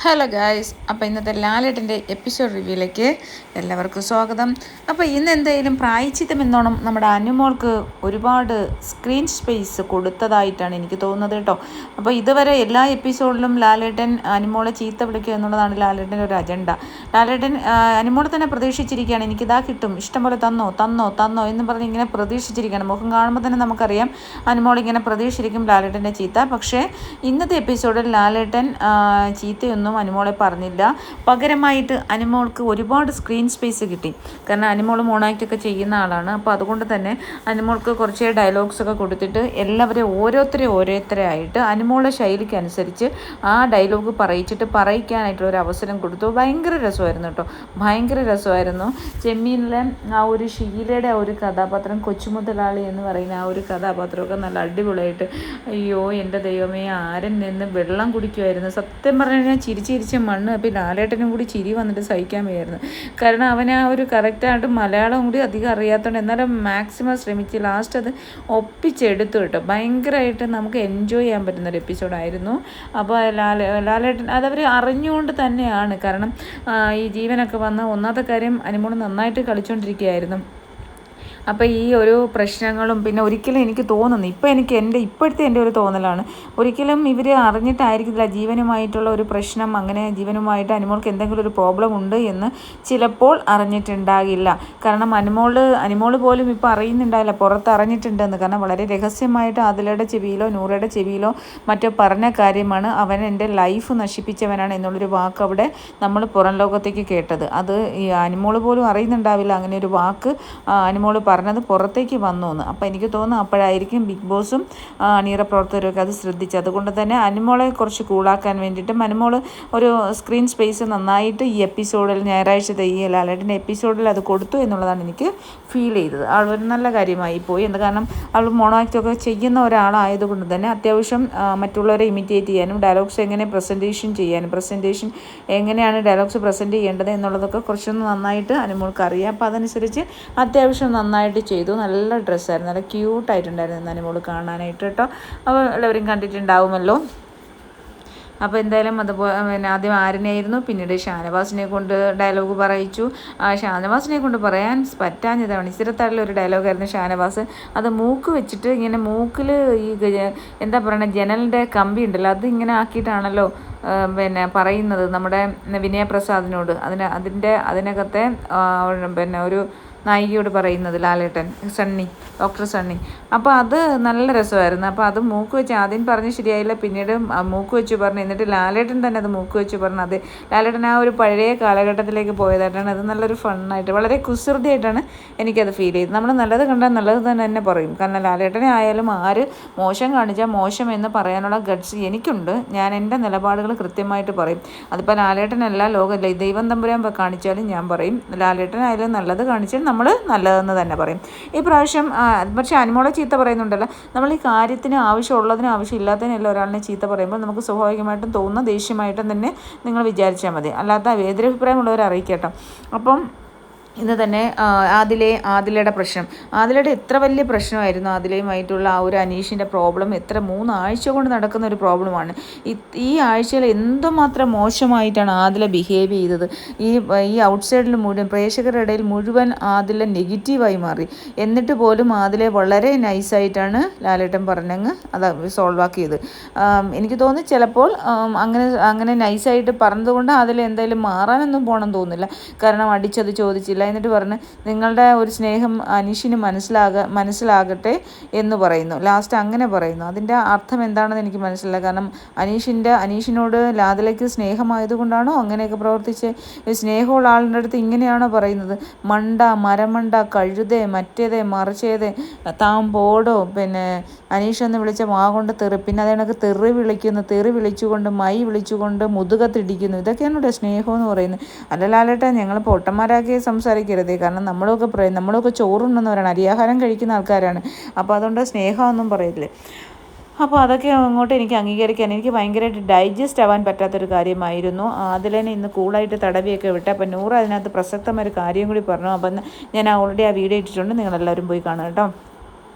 Hello guys, അപ്പോൾ ഇന്നത്തെ ലാലേട്ടൻ്റെ എപ്പിസോഡ് റിവ്യൂയിലേക്ക് എല്ലാവർക്കും സ്വാഗതം. അപ്പോൾ ഇന്ന് എന്തായാലും പ്രായച്ചിത്തം എന്നോണം നമ്മുടെ അനുമോൾക്ക് ഒരുപാട് സ്ക്രീൻ സ്പേസ് കൊടുത്തതായിട്ടാണ് എനിക്ക് തോന്നുന്നത് കേട്ടോ. അപ്പോൾ ഇതുവരെ എല്ലാ എപ്പിസോഡിലും ലാലേട്ടൻ അനുമോളെ ചീത്ത വിളിക്കുക എന്നുള്ളതാണ് ലാലേട്ടൻ്റെ ഒരു അജണ്ട. ലാലേട്ടൻ അനുമോളെ തന്നെ പ്രതീക്ഷിച്ചിരിക്കുകയാണ്, എനിക്കിതാ കിട്ടും, ഇഷ്ടംപോലെ തന്നോ തന്നോ തന്നോ എന്ന് പറഞ്ഞ് ഇങ്ങനെ പ്രതീക്ഷിച്ചിരിക്കുകയാണ്. മുഖം കാണുമ്പോൾ തന്നെ നമുക്കറിയാം അനുമോൾ ഇങ്ങനെ പ്രതീക്ഷിച്ചിരിക്കും ലാലേട്ടൻ്റെ ചീത്ത. പക്ഷേ ഇന്നത്തെ എപ്പിസോഡിൽ ലാലേട്ടൻ ചീത്തയൊന്നും അനുമോളെ പറഞ്ഞില്ല. പകരമായിട്ട് അനുമോൾക്ക് ഒരുപാട് സ്ക്രീൻ സ്പേസ് കിട്ടി. കാരണം അനുമോൾ മോണാക്റ്റൊക്കെ ചെയ്യുന്ന ആളാണ്. അപ്പോൾ അതുകൊണ്ട് തന്നെ അനുമോൾക്ക് കുറച്ച് ഡയലോഗ്സ് ഒക്കെ കൊടുത്തിട്ട് എല്ലാവരെയും ഓരോരുത്തരായിട്ട് അനുമോളുടെ ശൈലിക്ക് അനുസരിച്ച് ആ ഡയലോഗ് പറയിക്കാനായിട്ടുള്ള ഒരു അവസരം കൊടുത്തു. ഭയങ്കര രസമായിരുന്നു കേട്ടോ, ഭയങ്കര രസമായിരുന്നു. ചെമ്മീനിലെ ആ ഒരു ഷീലയുടെ ആ ഒരു കഥാപാത്രം, കൊച്ചുമുതലാളി എന്ന് പറയുന്ന ആ ഒരു കഥാപാത്രമൊക്കെ നല്ല അടിപൊളിയായിട്ട്, അയ്യോ എൻ്റെ ദൈവമേ, ആരൻ നിന്ന് വെള്ളം കുടിക്കുമായിരുന്നു. സത്യം പറഞ്ഞു കഴിഞ്ഞാൽ ചിരിച്ച് മണ്ണ്. അപ്പോൾ ലാലേട്ടനും കൂടി ചിരി വന്നിട്ട് സഹിക്കാൻ വയ്യായിരുന്നു. കാരണം അവൻ ആ ഒരു കറക്റ്റായിട്ട് മലയാളം കൂടി അധികം അറിയാത്തതുകൊണ്ട് എന്നാലും മാക്സിമം ശ്രമിച്ച് ലാസ്റ്റ് അത് ഒപ്പിച്ചെടുത്തു കേട്ടോ. ഭയങ്കരമായിട്ട് നമുക്ക് എൻജോയ് ചെയ്യാൻ പറ്റുന്നൊരു എപ്പിസോഡായിരുന്നു. അപ്പോൾ ലാലേട്ടൻ അതവർ അറിഞ്ഞുകൊണ്ട് തന്നെയാണ്. കാരണം ഈ ജീവനൊക്കെ വന്ന് ഒന്നാമത്തെ കാര്യം അനുമോൾ നന്നായിട്ട് കളിച്ചുകൊണ്ടിരിക്കുകയായിരുന്നു. അപ്പോൾ ഈ ഒരു പ്രശ്നങ്ങളും പിന്നെ ഒരിക്കലും എനിക്ക് തോന്നുന്നു, ഇപ്പോഴത്തെ എൻ്റെ ഒരു തോന്നലാണ്, ഒരിക്കലും ഇവർ അറിഞ്ഞിട്ടായിരിക്കില്ല ജീവനുമായിട്ടുള്ള ഒരു പ്രശ്നം, അങ്ങനെ ജീവനുമായിട്ട് അനുമോൾക്ക് എന്തെങ്കിലും ഒരു പ്രോബ്ലം ഉണ്ട് എന്ന് ചിലപ്പോൾ അറിഞ്ഞിട്ടുണ്ടാകില്ല. കാരണം അനുമോൾ പോലും ഇപ്പോൾ അറിയുന്നുണ്ടാവില്ല പുറത്ത് അറിഞ്ഞിട്ടുണ്ടെന്ന്. കാരണം വളരെ രഹസ്യമായിട്ട് ആദിലയുടെ ചെവിയിലോ നൂറയുടെ ചെവിയിലോ മറ്റോ പറഞ്ഞ കാര്യമാണ്, അവൻ എൻ്റെ ലൈഫ് നശിപ്പിച്ചവനാണ് എന്നുള്ളൊരു വാക്ക് അവിടെ നമ്മൾ പുറം ലോകത്തേക്ക് കേട്ടത്. അത് ഈ അനുമോൾ പോലും അറിയുന്നുണ്ടാവില്ല അങ്ങനെ ഒരു വാക്ക് അനുമോൾ പറഞ്ഞത് പുറത്തേക്ക് വന്നു എന്ന്. അപ്പോൾ എനിക്ക് തോന്നുന്നു അപ്പോഴായിരിക്കും ബിഗ് ബോസും അണിയറ പ്രവർത്തകരൊക്കെ അത് ശ്രദ്ധിച്ചത്. അതുകൊണ്ട് തന്നെ അനുമോളെ കുറച്ച് കൂളാക്കാൻ വേണ്ടിയിട്ടും അനുമോൾ ഒരു സ്ക്രീൻ സ്പേസ് നന്നായിട്ട് ഈ എപ്പിസോഡിൽ, ഞായറാഴ്ചത്തെ ഈ ലാലേട്ടൻ്റെ എപ്പിസോഡിൽ അത് കൊടുത്തു എന്നുള്ളതാണ് എനിക്ക് ഫീൽ ചെയ്തത്. അവൾ ഒരു നല്ല കാര്യമായി പോയി. കാരണം അവൾ മോണോ ആക്റ്റൊക്കെ ചെയ്യുന്ന ഒരാളായതുകൊണ്ട് തന്നെ അത്യാവശ്യം മറ്റുള്ളവരെ ഇമിറ്റേറ്റ് ചെയ്യാനും ഡയലോഗ്സ് എങ്ങനെ പ്രസൻറ്റേഷൻ എങ്ങനെയാണ് ഡയലോഗ്സ് പ്രസൻറ്റ് ചെയ്യേണ്ടത് എന്നുള്ളതൊക്കെ കുറച്ചൊന്ന് നന്നായിട്ട് അനുമോൾക്ക് അറിയാം. അപ്പോൾ അതനുസരിച്ച് അത്യാവശ്യം നന്നായിട്ട് ചെയ്തു. നല്ല ഡ്രസ്സായിരുന്നു, നല്ല ക്യൂട്ടായിട്ടുണ്ടായിരുന്നു അനുമോൾ കാണാനായിട്ട് കേട്ടോ. അപ്പോൾ എല്ലാവരും കണ്ടിട്ടുണ്ടാവുമല്ലോ. അപ്പോൾ എന്തായാലും പിന്നെ ആദ്യം ആര്യനെയായിരുന്നു, പിന്നീട് ഷാനവാസിനെ കൊണ്ട് ഡയലോഗ് പറയിച്ചു. ഷാനവാസിനെ കൊണ്ട് പറയാൻ പറ്റാഞ്ഞതാണ്, ഇച്ചിരത്താഴിലൊരു ഡയലോഗായിരുന്നു ഷാനവാസ്. അത് മൂക്ക് വെച്ചിട്ട് ഇങ്ങനെ മൂക്കിൽ ഈ എന്താ പറയുക, ജനലിൻ്റെ കമ്പി ഉണ്ടല്ലോ അത് ഇങ്ങനെ ആക്കിയിട്ടാണല്ലോ പിന്നെ പറയുന്നത് നമ്മുടെ വിനയപ്രസാദിനോട്. അതിനകത്തെ പിന്നെ ഒരു നായികയോട് പറയുന്നത് ലാലേട്ടൻ, ഡോക്ടർ സണ്ണി. അപ്പോൾ അത് നല്ല രസമായിരുന്നു. അപ്പോൾ അത് മൂക്ക് വെച്ച് ആദ്യം പറഞ്ഞ് ശരിയായില്ല, പിന്നീട് മൂക്ക് വെച്ച് പറഞ്ഞു, എന്നിട്ട് ലാലേട്ടൻ തന്നെ അത് മൂക്ക് വെച്ച് പറഞ്ഞു. അത് ലാലേട്ടൻ ആ ഒരു പഴയ കാലഘട്ടത്തിലേക്ക് പോയതായിട്ടാണ്. അത് നല്ലൊരു ഫണ്ണായിട്ട് വളരെ കുസൃതിയായിട്ടാണ് എനിക്കത് ഫീൽ ചെയ്തത്. നമ്മൾ നല്ലത് കണ്ടാൽ നല്ലത് തന്നെ പറയും. കാരണം ലാലേട്ടനെ ആയാലും ആര് മോശം കാണിച്ചാൽ മോശം എന്ന് പറയാനുള്ള ഗട്ട്സ് എനിക്കുണ്ട്. ഞാൻ എൻ്റെ നിലപാടുകൾ കൃത്യമായിട്ട് പറയും. അതിപ്പോൾ ലാലേട്ടനല്ല, ദൈവം തമ്പുരാൻ കാണിച്ചാലും ഞാൻ പറയും. ലാലേട്ടനായാലും നല്ലത് കാണിച്ചാൽ നമ്മൾ നല്ലതെന്ന് തന്നെ പറയും. ഈ പ്രാവശ്യം പക്ഷേ അനുമോളെ ചീത്ത പറയുന്നുണ്ടല്ലോ. നമ്മൾ ഈ കാര്യത്തിന് ആവശ്യമുള്ളതിനും ആവശ്യമില്ലാത്തതിനെല്ലാം ഒരാളിനെ ചീത്ത പറയുമ്പോൾ നമുക്ക് സ്വാഭാവികമായിട്ടും തോന്നുന്ന ദേഷ്യമായിട്ടും തന്നെ നിങ്ങൾ വിചാരിച്ചാൽ മതി. അല്ലാത്ത എതിരഭിപ്രായമുള്ളവരെ അറിയിക്കട്ടോ. അപ്പം ഇന്ന് തന്നെ ആദിലയുടെ പ്രശ്നം, ആദിലയുടെ എത്ര വലിയ പ്രശ്നമായിരുന്നു ആദിലയുമായിട്ടുള്ള ആ ഒരു അനീഷിൻ്റെ പ്രോബ്ലം. 3 ആഴ്ച കൊണ്ട് നടക്കുന്ന ഒരു പ്രോബ്ലമാണ്. ഈ ആഴ്ചയിൽ എന്തുമാത്രം മോശമായിട്ടാണ് ആദില ബിഹേവ് ചെയ്തത്. ഈ ഔട്ട്സൈഡിൽ മുഴുവൻ പ്രേക്ഷകരുടെ ഇടയിൽ മുഴുവൻ ആദില നെഗറ്റീവായി മാറി. എന്നിട്ട് പോലും ആദിലെ വളരെ നൈസായിട്ടാണ് ലാലേട്ടൻ പറഞ്ഞങ്ങ് അത് സോൾവ് ആക്കിയത്. എനിക്ക് തോന്നുന്നു ചിലപ്പോൾ അങ്ങനെ നൈസായിട്ട് പറഞ്ഞതുകൊണ്ട് ആദില എന്തായാലും മാറാനൊന്നും പോകണം തോന്നുന്നില്ല. കാരണം അടിച്ചത് ചോദിച്ചില്ല, എന്നിട്ട് പറഞ്ഞ് നിങ്ങളുടെ ഒരു സ്നേഹം അനീഷിന് മനസ്സിലാകട്ടെ എന്ന് പറയുന്നു. ലാസ്റ്റ് അങ്ങനെ പറയുന്നു. അതിൻ്റെ അർത്ഥം എന്താണെന്ന് എനിക്ക് മനസ്സിലായില്ല. കാരണം അനീഷിനോട് ലാദിലയ്ക്ക് സ്നേഹമായതുകൊണ്ടാണോ അങ്ങനെയൊക്കെ പ്രവർത്തിച്ച്? സ്നേഹമുള്ള ആളിൻ്റെ അടുത്ത് ഇങ്ങനെയാണോ പറയുന്നത്? മരമണ്ട, കഴുതേ, മറ്റേതേ, മറിച്ചേതേ, താൻ പോടോ, പിന്നെ അനീഷെന്ന് വിളിച്ച കൊണ്ട് പിന്നെ അതേണക്ക് തെറി വിളിച്ചുകൊണ്ട് വിളിച്ചുകൊണ്ട് മുതുകത്തിടിക്കുന്നു. ഇതൊക്കെയാണ് സ്നേഹം എന്ന് പറയുന്നത്. അല്ല ലാലേട്ടാ, ഞങ്ങൾ പൊട്ടന്മാരാക്കി സംസാരിക്കരുത്. കാരണം നമ്മളൊക്കെ ചോറുണ്ടെന്നവരാണ്, അരിയാഹാരം കഴിക്കുന്ന ആൾക്കാരാണ്. അപ്പോൾ അതുകൊണ്ട് സ്നേഹമൊന്നും പറയില്ലേ. അപ്പോൾ അതൊക്കെ അങ്ങോട്ട് എനിക്ക് അംഗീകരിക്കാൻ എനിക്ക് ഭയങ്കരമായിട്ട് ഡൈജസ്റ്റ് ആവാൻ പറ്റാത്തൊരു കാര്യമായിരുന്നു. അതിലെന്നെ ഇന്ന് കൂളായിട്ട് തടവിയൊക്കെ വിട്ട്. അപ്പോൾ നൂറ് അതിനകത്ത് പ്രസക്തമായൊരു കാര്യം കൂടി പറഞ്ഞു. അപ്പം ഞാൻ ഓൾറെഡി ആ വീഡിയോ ഇട്ടിട്ടുണ്ട്, നിങ്ങളെല്ലാവരും പോയി കാണുക കേട്ടോ.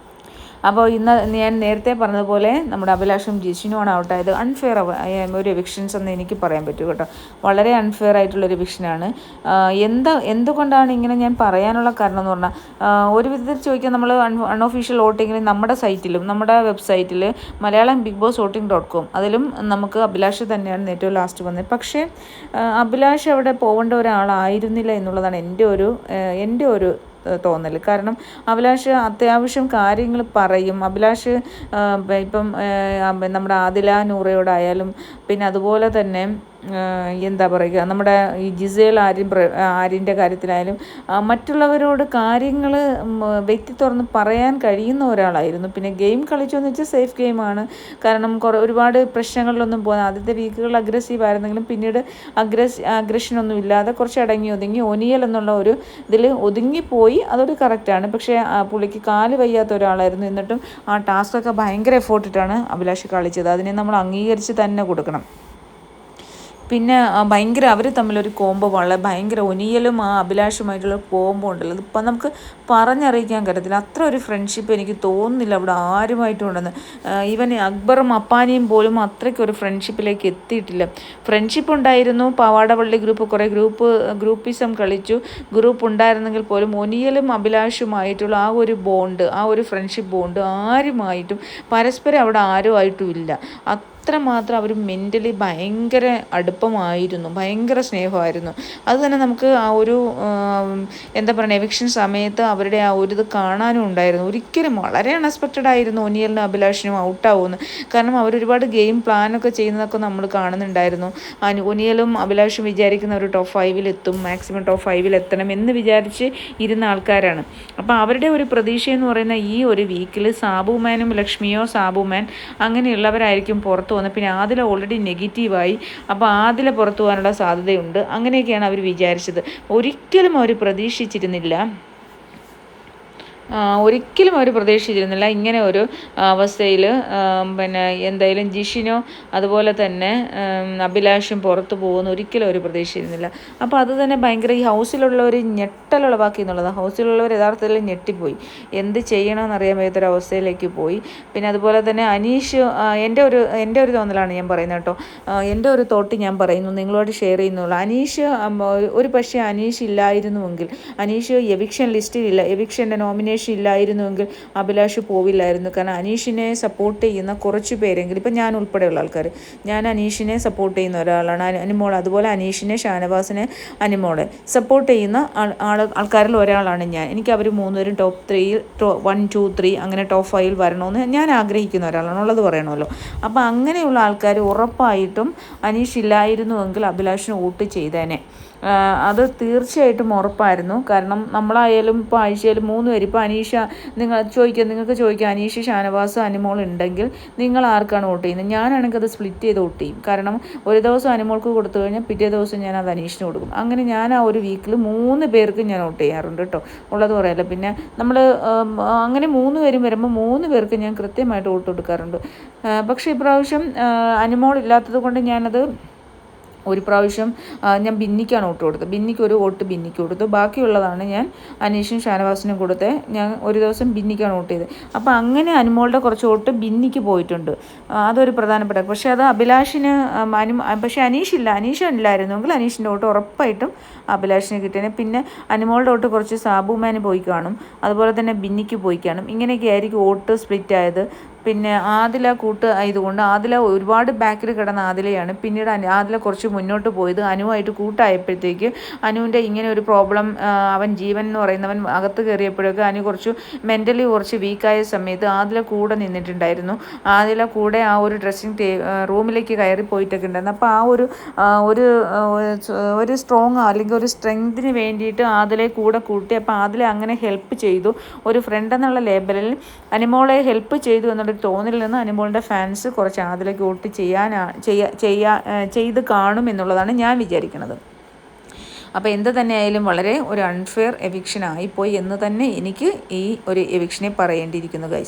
അപ്പോൾ ഇന്ന് ഞാൻ നേരത്തെ പറഞ്ഞതുപോലെ നമ്മുടെ അഭിലാഷും ജിഷിനുമാണ് ഔട്ടായത്. അൺഫെയർ ഒരു എവിക്ഷൻസ് എന്ന് എനിക്ക് പറയാൻ പറ്റും കേട്ടോ. വളരെ അൺഫെയർ ആയിട്ടുള്ളൊരു എവിക്ഷനാണ്. എന്തുകൊണ്ടാണ് ഇങ്ങനെ ഞാൻ പറയാനുള്ള കാരണം എന്ന് പറഞ്ഞാൽ, ഒരു വിധത്തിൽ ചോദിക്കാൻ നമ്മൾ അൺഒഫീഷ്യൽ വോട്ടിങ്ങിൽ നമ്മുടെ സൈറ്റിലും നമ്മുടെ വെബ്സൈറ്റിൽ MalayalamBigBossVoting.com അതിലും നമുക്ക് അഭിലാഷ് തന്നെയാണ് ഏറ്റവും ലാസ്റ്റ് വന്നത്. പക്ഷേ അഭിലാഷ് അവിടെ പോകേണ്ട ഒരാളായിരുന്നില്ല എന്നുള്ളതാണ് എൻ്റെ ഒരു തോന്നൽ. കാരണം അഭിലാഷ് അത്യാവശ്യം കാര്യങ്ങൾ പറയും. അഭിലാഷ് ഇപ്പം നമ്മുടെ ആദില നൂറയോടായാലും പിന്നെ അതുപോലെ തന്നെ എന്താ പറയുക, നമ്മുടെ ഈ ജിസേൽ ആര്യൻ്റെ കാര്യത്തിലായാലും മറ്റുള്ളവരോട് കാര്യങ്ങൾ വ്യക്തി തുറന്ന് പറയാൻ കഴിയുന്ന ഒരാളായിരുന്നു. പിന്നെ ഗെയിം കളിച്ചോന്ന് വെച്ചാൽ സേഫ് ഗെയിമാണ്. കാരണം ഒരുപാട് പ്രശ്നങ്ങളിലൊന്നും പോകുന്നത് ആദ്യത്തെ വീക്കുകൾ അഗ്രസീവ് ആയിരുന്നെങ്കിലും പിന്നീട് അഗ്രഷനൊന്നും ഇല്ലാതെ കുറച്ച് അടങ്ങി ഒതുങ്ങി ഒനിയൽ എന്നുള്ള ഒരു ഇതിൽ ഒതുങ്ങിപ്പോയി. അതൊരു കറക്റ്റാണ്. പക്ഷേ പുള്ളിക്ക് കാല് വയ്യാത്ത ഒരാളായിരുന്നു. എന്നിട്ടും ആ ടാസ്കൊക്കെ ഭയങ്കര എഫോർട്ടിട്ടാണ് അഭിലാഷ് കളിച്ചത്. അതിനെ നമ്മൾ അംഗീകരിച്ച് തന്നെ കൊടുക്കണം. പിന്നെ ഭയങ്കര അവർ തമ്മിലൊരു കോംബോ ഭയങ്കര ഒനിയലും ആ അഭിലാഷുമായിട്ടുള്ള കോംബോ ഉണ്ടല്ലോ, അതിപ്പം നമുക്ക് പറഞ്ഞറിയിക്കാൻ പറ്റത്തില്ല. അത്ര ഒരു ഫ്രണ്ട്ഷിപ്പ് എനിക്ക് തോന്നുന്നില്ല അവിടെ ആരുമായിട്ടും ഉണ്ടെന്ന്. ഈവൻ അക്ബറും അപ്പാനിയും പോലും അത്രയ്ക്കൊരു ഫ്രണ്ട്ഷിപ്പിലേക്ക് എത്തിയിട്ടില്ല. ഫ്രണ്ട്ഷിപ്പ് ഉണ്ടായിരുന്നു. പാവാടവള്ളി ഗ്രൂപ്പ് കുറേ ഗ്രൂപ്പിസം കളിച്ചു. ഗ്രൂപ്പ് ഉണ്ടായിരുന്നെങ്കിൽ പോലും ഒനിയലും അഭിലാഷുമായിട്ടുള്ള ആ ഒരു ബോണ്ട്, ആ ഒരു ഫ്രണ്ട്ഷിപ്പ് ബോണ്ട് ആരുമായിട്ടും പരസ്പരം അവിടെ ആരുമായിട്ടും ഇല്ല. അത്രമാത്രം അവർ മെൻ്റലി ഭയങ്കര അടുപ്പമായിരുന്നു, ഭയങ്കര സ്നേഹമായിരുന്നു. അത് തന്നെ നമുക്ക് ആ ഒരു എന്താ പറയുക എവിക്ഷൻ സമയത്ത് അവരുടെ ആ ഒരു ഇത് കാണാനും ഉണ്ടായിരുന്നു. ഒരിക്കലും വളരെ അൺഎക്സ്പെക്റ്റഡ് ആയിരുന്നു ഒനിയലിനും അഭിലാഷിനും ഔട്ടാവുമെന്ന്. കാരണം അവരൊരുപാട് ഗെയിം പ്ലാനൊക്കെ ചെയ്യുന്നതൊക്കെ നമ്മൾ കാണുന്നുണ്ടായിരുന്നു. ഒനിയലും അഭിലാഷും വിചാരിക്കുന്ന ഒരു ടോപ്പ് 5 എത്തും, മാക്സിമം ടോപ്പ് 5 എത്തണം എന്ന് വിചാരിച്ച് ഇരുന്ന ആൾക്കാരാണ്. അപ്പോൾ അവരുടെ ഒരു പ്രതീക്ഷയെന്ന് പറയുന്ന ഈ ഒരു വീക്കിൽ സാബുമാനും ലക്ഷ്മിയോ സാബുമാൻ അങ്ങനെയുള്ളവരായിരിക്കും പുറത്ത് വന്നത്. പിന്നെ ആദില ഓൾറെഡി നെഗറ്റീവായി. അപ്പോൾ ആദില പുറത്തു പോകാനുള്ള സാധ്യതയുണ്ട്. അങ്ങനെയൊക്കെയാണ് അവർ വിചാരിച്ചത്. ഒരിക്കലും അവർ പ്രതീക്ഷിച്ചിരുന്നില്ല ഇങ്ങനെ ഒരു അവസ്ഥയിൽ. പിന്നെ എന്തായാലും ജിഷിനോ അതുപോലെ തന്നെ അഭിലാഷും പുറത്തു പോകുന്ന ഒരിക്കലും അവർ പ്രതീക്ഷിച്ചിരുന്നില്ല. അപ്പോൾ അത് തന്നെ ഭയങ്കര ഈ ഹൗസിലുള്ളവർ ഞെട്ടലുളവാക്കി എന്നുള്ളതാണ്. ഹൗസിലുള്ളവർ യഥാർത്ഥത്തിൽ ഞെട്ടിപ്പോയി. എന്ത് ചെയ്യണമെന്ന് അറിയാൻ വയ്യാത്തൊരവസ്ഥയിലേക്ക് പോയി. പിന്നെ അതുപോലെ തന്നെ അനീഷ്, എൻ്റെ ഒരു തോന്നലാണ് ഞാൻ പറയുന്നത് കേട്ടോ. എൻ്റെ ഒരു തോട്ട് ഞാൻ പറയുന്നു, നിങ്ങളോട് ഷെയർ ചെയ്യുന്നുള്ളൂ. അനീഷ് ഒരു പക്ഷേ അനീഷ് ഇല്ലായിരുന്നുവെങ്കിൽ, അനീഷ് എവിക്ഷൻ ലിസ്റ്റിലില്ല, എവിക്ഷൻ്റെ നോമിനേഷൻ ഇല്ലായിരുന്നുവെങ്കിൽ അഭിലാഷ് പോവില്ലായിരുന്നു. കാരണം അനീഷിനെ സപ്പോർട്ട് ചെയ്യുന്ന കുറച്ച് പേരെങ്കിലും, ഇപ്പം ഞാൻ ഉൾപ്പെടെയുള്ള ആൾക്കാർ, ഞാൻ അനീഷിനെ സപ്പോർട്ട് ചെയ്യുന്ന ഒരാളാണ്. അനുമോൾ അതുപോലെ അനീഷിനെ, ഷാനവാസിനെ, അനുമോളെ സപ്പോർട്ട് ചെയ്യുന്ന ആൾക്കാരിൽ ഒരാളാണ് ഞാൻ. എനിക്ക് അവർ മൂന്നുപേരും ടോപ്പ് 3 1 2 3 അങ്ങനെ ടോപ്പ് 5 വരണമെന്ന് ഞാൻ ആഗ്രഹിക്കുന്ന ഒരാളാണ്, ഉള്ളത് പറയണമല്ലോ. അപ്പോൾ അങ്ങനെയുള്ള ആൾക്കാർ ഉറപ്പായിട്ടും അനീഷ് ഇല്ലായിരുന്നുവെങ്കിൽ അഭിലാഷിന് വോട്ട് ചെയ്തേനെ. അത് തീർച്ചയായിട്ടും ഉറപ്പായിരുന്നു. കാരണം നമ്മളായാലും ഇപ്പോൾ ആഴ്ചയിൽ 3 പേര്, ഇപ്പോൾ അനീഷ നിങ്ങൾക്ക് ചോദിക്കാം അനീഷ്, ഷാനവാസ്, അനുമോൾ ഉണ്ടെങ്കിൽ നിങ്ങൾ ആർക്കാണ് വോട്ട് ചെയ്യുന്നത്? ഞാനാണെങ്കിൽ അത് സ്പ്ലിറ്റ് ചെയ്ത് വോട്ട് ചെയ്യും. കാരണം ഒരു ദിവസം അനുമോൾക്ക് കൊടുത്തു കഴിഞ്ഞാൽ പിറ്റേ ദിവസം ഞാൻ അത് അനീഷിന് കൊടുക്കും. അങ്ങനെ ഞാൻ ആ ഒരു വീക്കിൽ 3 പേർക്ക് ഞാൻ വോട്ട് ചെയ്യാറുണ്ട് കേട്ടോ, ഉള്ളത് പറയല്ല. പിന്നെ നമ്മൾ അങ്ങനെ 3 പേരും വരുമ്പോൾ 3 പേർക്ക് ഞാൻ കൃത്യമായിട്ട് വോട്ട് കൊടുക്കാറുണ്ട്. പക്ഷേ ഇപ്രാവശ്യം അനുമോൾ ഇല്ലാത്തത് കൊണ്ട് ഞാനത് ഒരു പ്രാവശ്യം ഞാൻ ബിന്നിക്കാണ് വോട്ട് കൊടുത്തത്. ബിന്നിക്ക് ഒരു വോട്ട് ബിന്നിക്ക് കൊടുത്തു. ബാക്കിയുള്ളതാണ് ഞാൻ അനീഷും ഷാനവാസിനും കൊടുത്ത് ഞാൻ ഒരു ദിവസം ബിന്നിക്കാണ് വോട്ട് ചെയ്തത്. അപ്പോൾ അങ്ങനെ അനുമോളുടെ കുറച്ച് വോട്ട് ബിന്നിക്ക് പോയിട്ടുണ്ട്. അതൊരു പ്രധാനപ്പെട്ട. പക്ഷേ അത് അഭിലാഷിന് പക്ഷേ അനീഷ് ഇല്ലായിരുന്നെങ്കിൽ അനീഷിൻ്റെ വോട്ട് ഉറപ്പായിട്ടും അഭിലാഷിന് കിട്ടിയത്. പിന്നെ അനുമോളുടെ വോട്ട് കുറച്ച് സാബുമാന് പോയി കാണും, അതുപോലെ തന്നെ ബിന്നിക്ക് പോയി കാണും. ഇങ്ങനെയൊക്കെ ആയിരിക്കും വോട്ട് സ്പ്ലിറ്റ് ആയത്. പിന്നെ ആദില കൂട്ട് ആയതുകൊണ്ട് ആദില ഒരുപാട് ബാക്കിൽ കിടന്ന ആദിലയാണ്. പിന്നീട് ആദില കുറച്ച് മുന്നോട്ട് പോയത് അനുവായിട്ട് കൂട്ടായപ്പോഴത്തേക്ക് അനുവിൻ്റെ ഇങ്ങനെ ഒരു പ്രോബ്ലം, അവൻ ജീവൻ എന്ന് പറയുന്നവൻ അകത്ത് കയറിയപ്പോഴൊക്കെ അനു കുറച്ച് മെൻ്റലി കുറച്ച് വീക്കായ സമയത്ത് ആദില കൂടെ നിന്നിട്ടുണ്ടായിരുന്നു. ആദില കൂടെ ആ ഒരു ഡ്രസ്സിങ് റൂമിലേക്ക് കയറി പോയിട്ടൊക്കെ ഉണ്ടായിരുന്നു. അപ്പോൾ ആ ഒരു സ്ട്രോങ് അല്ലെങ്കിൽ ഒരു സ്ട്രെങ്തിന് വേണ്ടിയിട്ട് ആദിലെ കൂടെ കൂട്ടി. അപ്പോൾ ആദില അങ്ങനെ ഹെൽപ്പ് ചെയ്തു. ഒരു ഫ്രണ്ട് എന്നുള്ള ലേബലിൽ അനുമോളെ ഹെൽപ്പ് ചെയ്തു എന്നുള്ള തോന്നലിൽ നിന്ന് അനുമോളുടെ ഫാൻസ് കുറച്ച് ആദിലേക്ക് വോട്ട് ചെയ്ത് കാണും എന്നുള്ളതാണ് ഞാൻ വിചാരിക്കുന്നത്. അപ്പോൾ എന്ത് തന്നെയായാലും വളരെ ഒരു അൺഫെയർ എവിക്ഷൻ ആയിപ്പോയി എന്ന് തന്നെ എനിക്ക് ഈ ഒരു എവിക്ഷനെ പറയേണ്ടിയിരിക്കുന്നു ഗൈസ്.